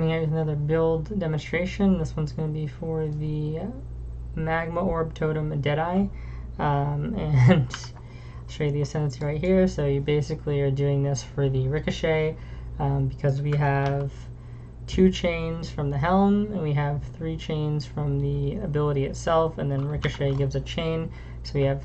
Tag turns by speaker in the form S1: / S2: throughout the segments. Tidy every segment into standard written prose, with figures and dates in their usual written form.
S1: coming out with another build demonstration. This one's going to be for the Magma Orb Totem Deadeye. And I'll show you the ascendancy right here. So you basically are doing this for the ricochet because we have 2 chains from the helm and we have 3 chains from the ability itself, and then ricochet gives a chain. So we have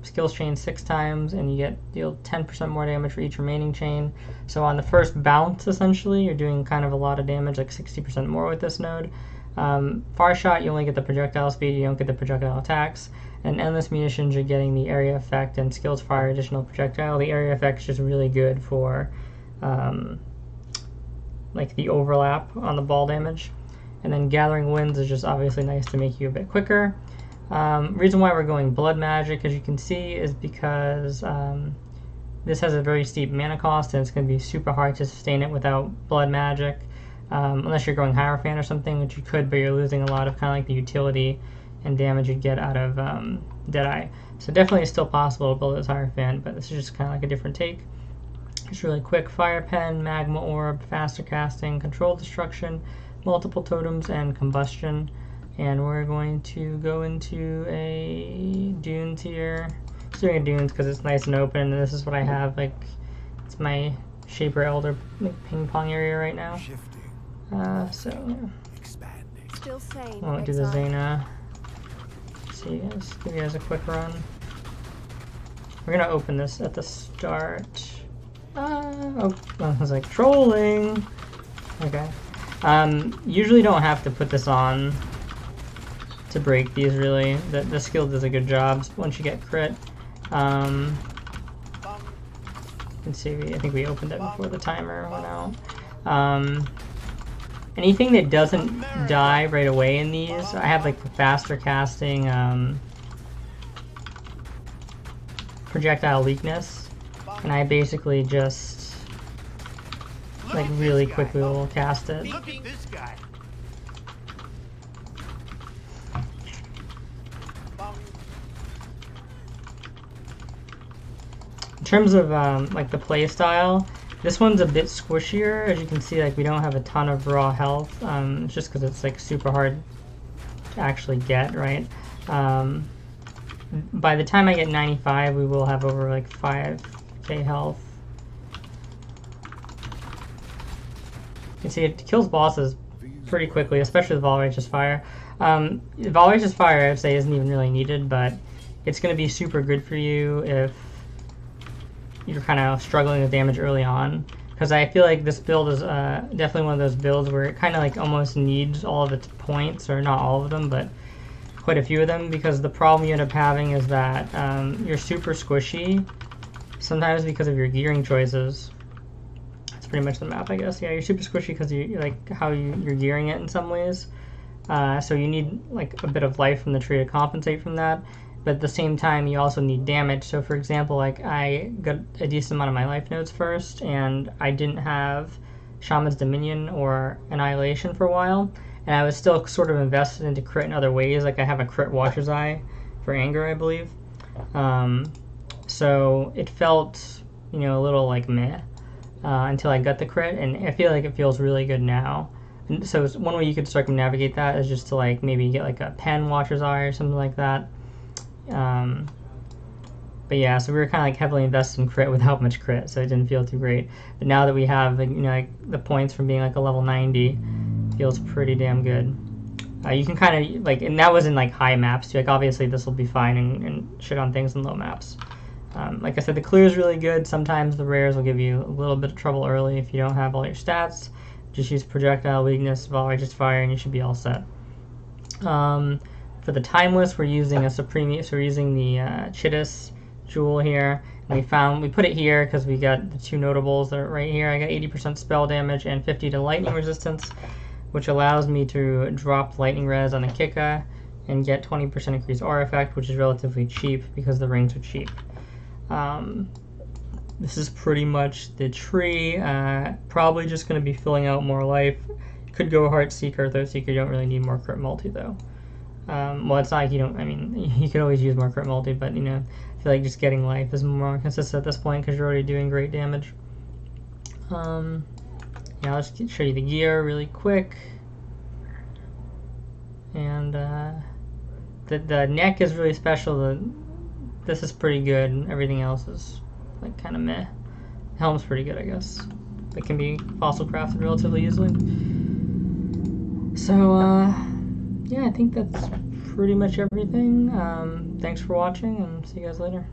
S1: skills chain 6 times, and you deal 10% more damage for each remaining chain. So on the first bounce, essentially, you're doing kind of a lot of damage, like 60% more with this node. Far shot, you only get the projectile speed, you don't get the projectile attacks. And endless munitions, you're getting the area effect, and skills fire additional projectile. The area effect is just really good for like the overlap on the ball damage. And then gathering winds is just obviously nice to make you a bit quicker. Reason why we're going blood magic, as you can see, is because this has a very steep mana cost, and it's going to be super hard to sustain it without blood magic, unless you're going Hierophant or something, which you could, but you're losing a lot of kind of like the utility and damage you'd get out of Deadeye. So definitely it's still possible to build this Hierophant, but this is just kind of like a different take. It's really quick: Fire Pen, Magma Orb, faster casting, controlled destruction, multiple totems, and combustion. And we're going to go into a dunes here. Just doing a dunes because it's nice and open, and this is what I have. Like, it's my Shaper Elder ping pong area right now. So yeah. I won't do the Zena. See, guys, give you guys a quick run. We're gonna open this at the start. Oh, I was like trolling. Okay. Usually don't have to put this on to break these, really. The skill does a good job once you get crit. Let's see, I think we opened it before the timer went out. Anything that doesn't die right away in these, I have like the faster casting projectile weakness, and I basically just like really quickly will cast it.
S2: Look at this guy.
S1: In terms of like the play style, this one's a bit squishier. As you can see, like we don't have a ton of raw health. It's just because it's like super hard to actually get, right? By the time I get 95, we will have over like 5k health. You can see it kills bosses pretty quickly, especially with Vol Righteous Fire. Vol Righteous Fire, I would say, isn't even really needed, but it's going to be super good for you if you're kind of struggling with damage early on, because I feel like this build is definitely one of those builds where it kind of like almost needs all of its points, or not all of them, but quite a few of them, because the problem you end up having is that you're super squishy sometimes because of your gearing choices. That's pretty much the map, I guess. Yeah, you're super squishy because you like how you're gearing it in some ways. So you need like a bit of life from the tree to compensate from that. But at the same time, you also need damage. So for example, like I got a decent amount of my life nodes first, and I didn't have Shaman's Dominion or Annihilation for a while, and I was still sort of invested into crit in other ways. Like I have a crit Watcher's Eye for anger, I believe. So it felt, you know, a little like meh until I got the crit, and I feel like it feels really good now. And so one way you could circumnavigate that is just to like maybe get like a pen Watcher's Eye or something like that. But yeah, so we were kind of like heavily invested in crit without much crit, so it didn't feel too great. But now that we have, like, you know, like the points from being like a level 90, feels pretty damn good. You can kind of like, and that was in like high maps too. Like obviously this will be fine and shit on things in low maps. Like I said, the clear is really good. Sometimes the rares will give you a little bit of trouble early if you don't have all your stats. Just use projectile weakness, Vol Righteous Fire, and you should be all set. For the timeless, we're using a Supreme, so we're using the Chittis jewel here. And we put it here because we got the 2 notables that are right here. I got 80% spell damage and 50 to lightning resistance, which allows me to drop lightning res on a Kika and get 20% increased aura effect, which is relatively cheap because the rings are cheap. This is pretty much the tree. Probably just going to be filling out more life. Could go Heart Seeker, Thirst Seeker. You don't really need more crit multi though. Well, it's not like you don't, I mean, you could always use more crit multi, but, you know, I feel like just getting life is more consistent at this point because you're already doing great damage. yeah, I'll just show you the gear really quick. And the neck is really special. This is pretty good. Everything else is like kind of meh. Helm's pretty good, I guess. It can be fossil crafted relatively easily. So yeah, I think that's pretty much everything. Thanks for watching, and see you guys later.